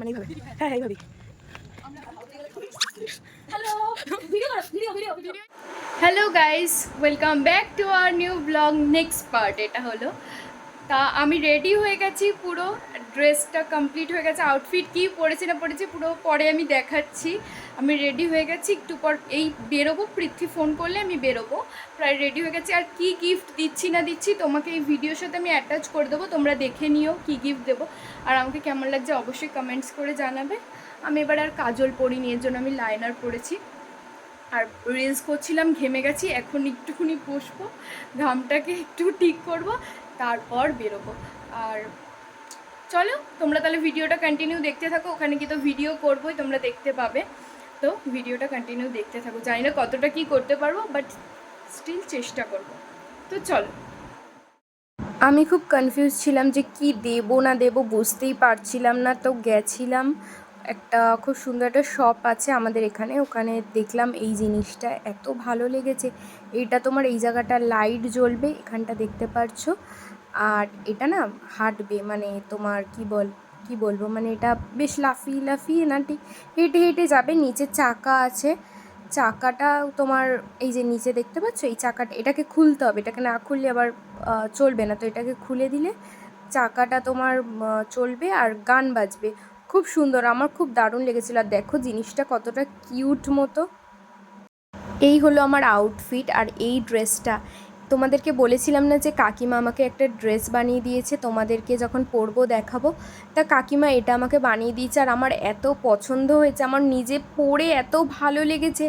মানে এইভাবে, হ্যাঁ এইভাবে। Hello guys, welcome back to our new blog next part. এটা হলো তা আমি রেডি হয়ে গেছি, পুরো ড্রেসটা কমপ্লিট হয়ে গেছে। আউটফিট কী পরেছি না পরেছি পুরো পরে আমি দেখাচ্ছি। আমি রেডি হয়ে গেছি, একটু পর এই বেরোবো, পৃথ্বী ফোন করলে আমি বেরোবো, প্রায় রেডি হয়ে গেছি। আর কি গিফট দিচ্ছি না দিচ্ছি তোমাকে এই ভিডিওর সাথে আমি অ্যাটাচ করে দেবো, তোমরা দেখে নিও কি গিফট দেবো। আর আমাকে কেমন লাগছে অবশ্যই কমেন্টস করে জানাবে। আমি এবার আর কাজল পরিনি, এর জন্য আমি লাইনার পরেছি। আর রিলস করছিলাম, ঘেমে গেছি, এখন একটুখানি বসবো, ঘামটাকে একটু ঠিক করব, তারপর বেরোবো। আর চলো তোমরা তাহলে ভিডিওটা কন্টিনিউ দেখতে থাকো, ওখানে কি তো ভিডিও করবোই, তোমরা দেখতে পাবে। তো ভিডিওটা কন্টিনিউ দেখতে থাকো, জানি না কতটা কি করতে পারবো, বাট স্টিল চেষ্টা করব। তো চলো। আমি খুব কনফিউজ ছিলাম যে কি দেবো না দেবো, বুঝতেই পারছিলাম না। তো গেছিলাম একটা খুব সুন্দর একটা শপ আছে আমাদের এখানে, ওখানে দেখলাম এই জিনিসটা এত ভালো লেগেছে। এটা তোমার এই জায়গাটা লাইট জ্বলবে, এখানটা দেখতে পারছো। আর এটা না হাঁটবে, মানে তোমার কি বলবো, মানে এটা বেশ লাফিয়ে লাফিয়ে না ঠিক হেঁটে হেঁটে যাবে। নিচে চাকা আছে, চাকাটা তোমার এই যে নিচে দেখতে পাচ্ছ, এই চাকাটা এটাকে খুলতে হবে, এটাকে না খুললে আবার চলবে না। তো এটাকে খুলে দিলে চাকাটা তোমার চলবে আর গান বাজবে। খুব সুন্দর, আমার খুব দারুণ লেগেছিলো। আর দেখো জিনিসটা কতটা কিউট মতো। এই হলো আমার আউটফিট। আর এই ড্রেসটা তোমাদেরকে বলেছিলাম না যে কাকিমা আমাকে একটা ড্রেস বানিয়ে দিয়েছে, তোমাদেরকে যখন পরবো দেখাবো। তা কাকিমা এটা আমাকে বানিয়ে দিয়েছে, আর আমার এত পছন্দ হয়েছে, আমার নিজে পরে এত ভালো লেগেছে।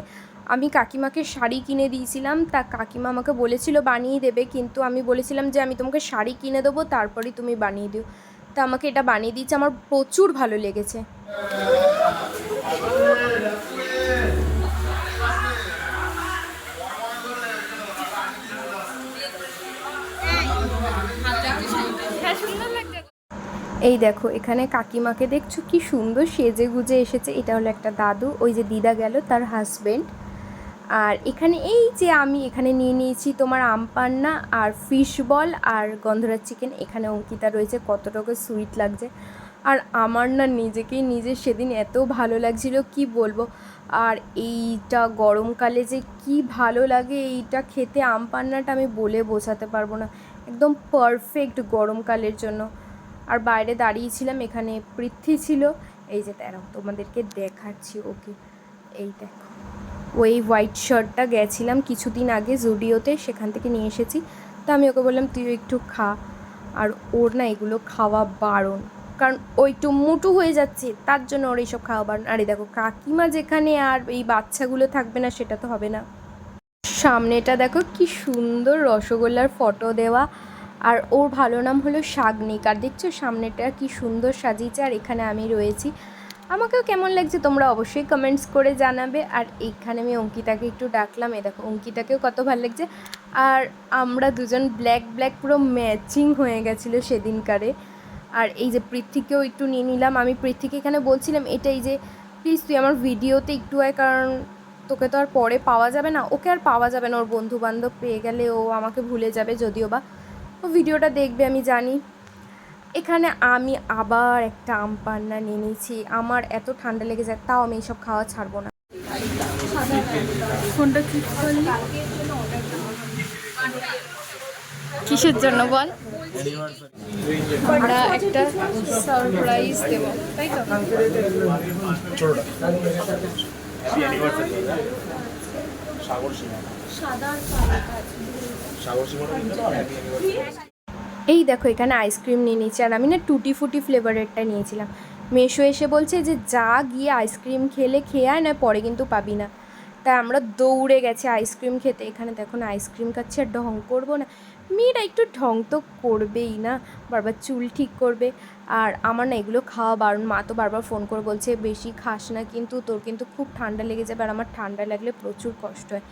আমি কাকিমাকে শাড়ি কিনে দিয়েছিলাম, তা কাকিমা আমাকে বলেছিল বানিয়ে দেবে, কিন্তু আমি বলেছিলাম যে আমি তোমাকে শাড়ি কিনে দেবো, তারপরেই তুমি বানিয়ে দিও। তা আমাকে এটা বানিয়ে দিয়েছে, আমার প্রচুর ভালো লেগেছে। এই দেখো এখানে কাকিমাকে দেখছো কি সুন্দর সেজে গুজে এসেছে। এটা হলো একটা দাদু, ওই যে দিদা গেল তার হাজবেন্ড। আর এখানে এই যে আমি এখানে নিয়ে নিয়েছি তোমার আম পান্না আর ফিশ বল আর গন্ধরাজ চিকেন। এখানে অঙ্কিতা রয়েছে, কতটুকু সুইট লাগছে। আর আমার না নিজেকেই নিজে সেদিন এত ভালো লাগছিল কি বলবো। আর এইটা গরমকালে যে কি ভালো লাগে এইটা খেতে, আম পান্নাটা আমি বলে বোঝাতে পারবো না, একদম পারফেক্ট গরমকালের জন্য। আর বাইরে দাঁড়িয়েছিলাম, এখানে পৃথ্বী ছিল, এই যে দাঁড়াও তোমাদেরকে দেখাচ্ছি ওকে। এই দেখো ওই হোয়াইট শার্টটা গেছিলাম কিছুদিন আগে জুডিওতে, সেখান থেকে নিয়ে এসেছি। তো আমি ওকে বললাম তুই একটু খা, আর ওর না এগুলো খাওয়া বারণ, কারণ ও একটু মোটু হয়ে যাচ্ছে, তার জন্য ওর এইসব খাওয়া বারণ। আরে দেখো কাকিমা যেখানে, আর এই বাচ্চাগুলো থাকবে না সেটা তো হবে না। সামনেটা দেখো কি সুন্দর রসগোল্লার ফটো দেওয়া, আর ওর ভালো নাম হলো শাগনিক। আর দেখছো সামনেটা কি সুন্দর সাজিয়েছে, আর এখানে আমি রয়েছি। আমাকেও কেমন লাগছে তোমরা অবশ্যই কমেন্টস করে জানাবে। আর এইখানে আমি অঙ্কিতাকে একটু ডাকলাম, এ দেখো অঙ্কিতাকেও কত ভালো লাগছে। আর আমরা দুজন ব্ল্যাক ব্ল্যাক পুরো ম্যাচিং হয়ে গেছিলো সেদিনকারে। আর এই যে পৃথ্বীকেও একটু নিয়ে নিলাম। আমি পৃথ্বীকে এখানে বলছিলাম এটাই যে প্লিজ তুই আমার ভিডিওতে একটু আয়, কারণ তোকে তো আর পরে পাওয়া যাবে না, ওকে আর পাওয়া যাবে না, ওর বন্ধুবান্ধব পেয়ে গেলে ও আমাকে ভুলে যাবে, যদিও বা ও ভিডিওটা দেখবে আমি জানি। এখানে আমি আবার একটা আম পান্না নিয়ে নিয়েছি, আমার এত ঠান্ডা লেগে যায়, তাও আমি এইসব খাওয়া ছাড়বো না। ফোনটা ঠিক করলি কিসের জন্য বল? আমরা একটা সারপ্রাইজ দেবো, তাই তো? এই দেখো এখানে আইসক্রিম নিয়ে নিয়েছি, আর আমি না টুটি ফুটি ফ্লেভারেরটা নিয়েছিলাম। মেশো এসে বলছে যে যা গিয়ে আইসক্রিম খেয়ে আয়, না পরে কিন্তু পাবি না। তাই আমরা দৌড়ে গেছি আইসক্রিম খেতে। এখানে দেখো না আইসক্রিম খাচ্ছি, আর ঢং করবো না? মেয়েরা একটু ঢং তো করবেই না, বারবার চুল ঠিক করবে। আর আমার না এগুলো খাওয়া বারণ, মা তো বারবার ফোন করে বলছে বেশি খাস না, কিন্তু তোর কিন্তু খুব ঠান্ডা লেগে যাবে, আর আমার ঠান্ডা লাগলে প্রচুর কষ্ট হয়।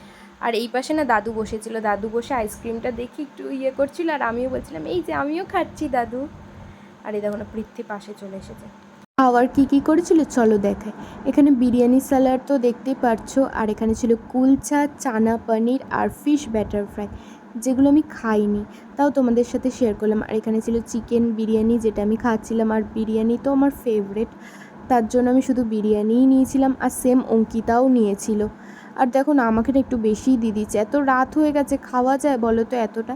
আর এই পাশে না দাদু বসেছিল, দাদু বসে আইসক্রিমটা দেখি একটু ইয়ে করছিল, আর আমিও বলছিলাম এই যে আমিও খাচ্ছি দাদু। আর এই দেখো না পৃথ্বী পাশে চলে এসেছে। খাওয়ার কী করেছিল চলো দেখায়। এখানে বিরিয়ানি স্যালাড তো দেখতেই পারছো, আর এখানে ছিল কুলচা, চানা পনির আর ফিশ ব্যাটার ফ্রাই, যেগুলো আমি খাইনি, তাও তোমাদের সাথে শেয়ার করলাম। আর এখানে ছিল চিকেন বিরিয়ানি, যেটা আমি খাচ্ছিলাম, আর বিরিয়ানি তো আমার ফেভারেট। তার জন্য আমি শুধু বিরিয়ানিই নিয়েছিলাম, আর সেম অঙ্কিতাও নিয়েছিল। আর দেখুন আমাকে না একটু বেশিই দিয়ে দিচ্ছে, এত রাত হয়ে গেছে, খাওয়া যায় বলো তো এতটা?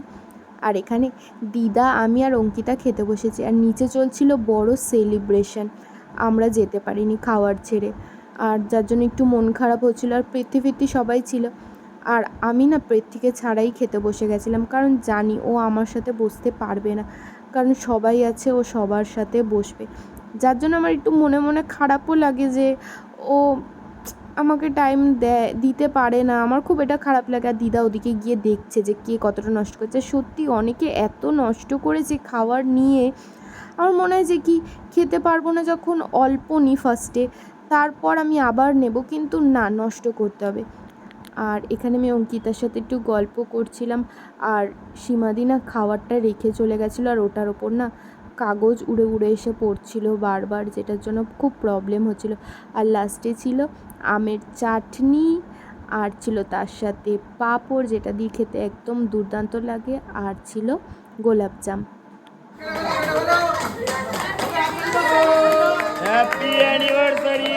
আর এখানে দিদা, আমি আর অঙ্কিতা খেতে বসেছি, আর নিচে চলছিল বড় সেলিব্রেশন। আমরা যেতে পারিনি খাওয়ার ছেড়ে, আর যার জন্য একটু মন খারাপ হচ্ছিলো। আর পৃথ্বী সবাই ছিল, আর আমি না পৃথ্বীকে ছাড়াই খেতে বসে গেছিলাম, কারণ জানি ও আমার সাথে বসতে পারবে না, কারণ সবাই আছে, ও সবার সাথে বসবে। যার জন্য আমার একটু মনে মনে খারাপও লাগে যে ও আমাকে টাইম দিতে পারে না। আমার খুব এটা খারাপ লাগে। আর দিদা ওদিকে গিয়ে দেখছে যে কে কতটা নষ্ট করছে। সত্যি অনেকে এত নষ্ট করেছে খাবার নিয়ে, আমার মনে হয় যে কি খেতে পারবো না যখন অল্প নিই ফার্স্টে, তারপর আমি আবার নেব, কিন্তু না, নষ্ট করতে হবে। আর এখানে আমি অঙ্কিতার সাথে একটু গল্প করছিলাম, আর সীমাদি না খাবারটা রেখে চলে গেছিলো, আর ওটার ওপর না কাগজ উড়ে উড়ে এসে পড়ছিল বারবার, যেটার জন্য খুব প্রবলেম হচ্ছিল। আর লাস্টে ছিল আমের চাটনি, আর ছিল তার সাথে পাঁপড়, যেটা দিয়ে খেতে একদম দুর্দান্ত লাগে, আর ছিল গোলাপজাম। হ্যাপি অ্যানিভার্সারি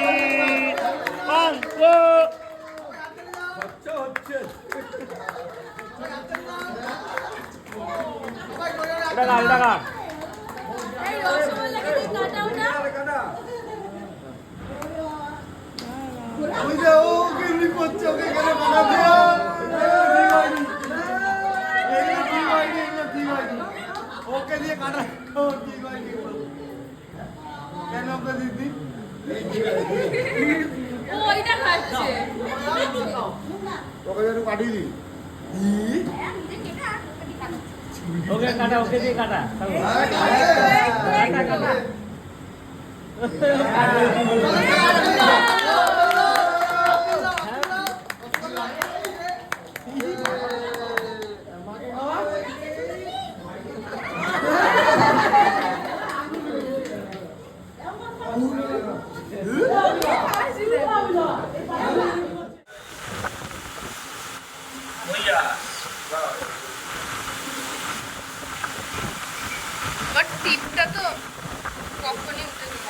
ওকে কাটা, ওকে দিয়ে কাটা কাটা। বাট টিপটা তো কখনই উঠে দিবে।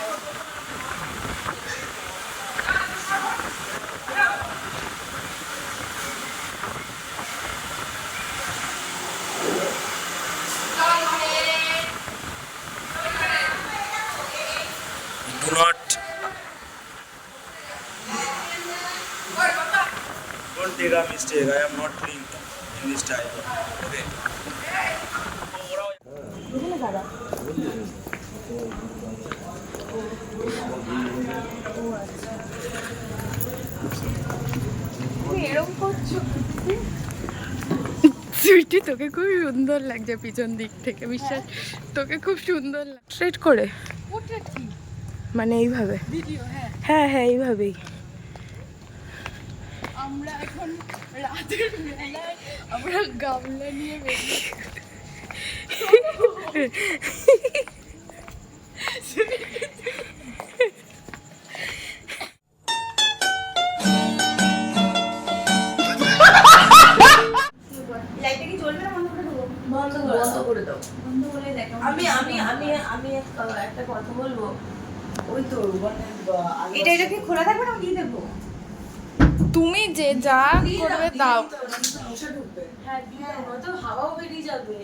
Do not. Don't take a mistake. I am not doing in this type. Okay. এরকম করছো সুইটি, তোকে খুব সুন্দর লাগছে পিছন দিক থেকে, বিশ্বাস, তোকে খুব সুন্দর লাগছে। স্ট্রেট করে মানে এইভাবে ভিডিও? হ্যাঁ হ্যাঁ, এইভাবেই। আমরা এখন রাতের বেলায় আমরা গামলা নিয়ে বেরিয়ে একটা কথা বলবো, ওই তো এটা কি খোলা থাকবে না দিয়ে দেবো? তুমি যে যা করবে দাও। হ্যাঁ, তো হাওয়াও বেরিয়ে যাবে,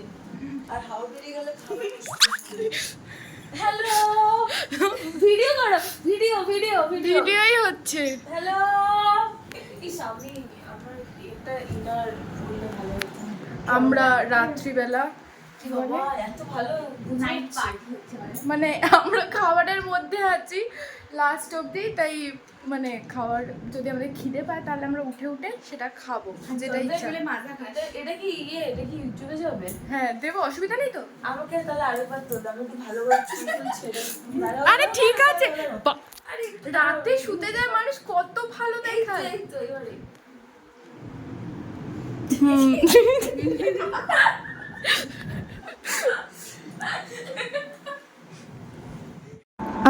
আর হাওয়া বেরিয়ে গেলে হ্যালো ভিডিও করো, ভিডিও ভিডিও ভিডিও ভিডিওই হচ্ছে। হ্যালো ইস, আমি আমার এটা ইনার বললে ভালো হতো। আমরা রাত্রিবেলা বাবা এত ভালো নাইট পার্টি হচ্ছে, মানে আমরা খাবারের মধ্যে আছি লাস্ট অবধি, তাই মানে খাবার যদি আমাদের খিদে পায় তাহলে আমরা উঠে উঠে সেটা খাবো, যেটা ইচ্ছা। এটা কি এটা কি ইউটিউবে যাবে? হ্যাঁ দেবো, অসুবিধা নেই তো। আমাকে তাহলে আরেকবার তো আমি কি ভালো করছি ছেড়ে। আরে ঠিক আছে, আরে রাতে শুতে যায় মানুষ, কত ভালো দেখায়। এই তো এবারে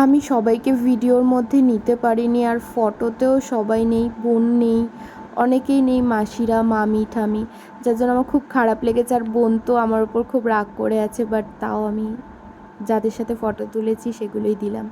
আমি সবাইকে ভিডিওর মধ্যে নিতে পারিনি, আর ফটোতেও সবাই নেই, বোন নেই, অনেকেই নেই, মাসিরা, মামি ঠামি, যার জন্য আমার খুব খারাপ লেগেছে। আর বোন তো আমার উপর খুব রাগ করে আছে, বাট তাও আমি যাদের সাথে ফটো তুলেছি সেগুলোই দিলাম।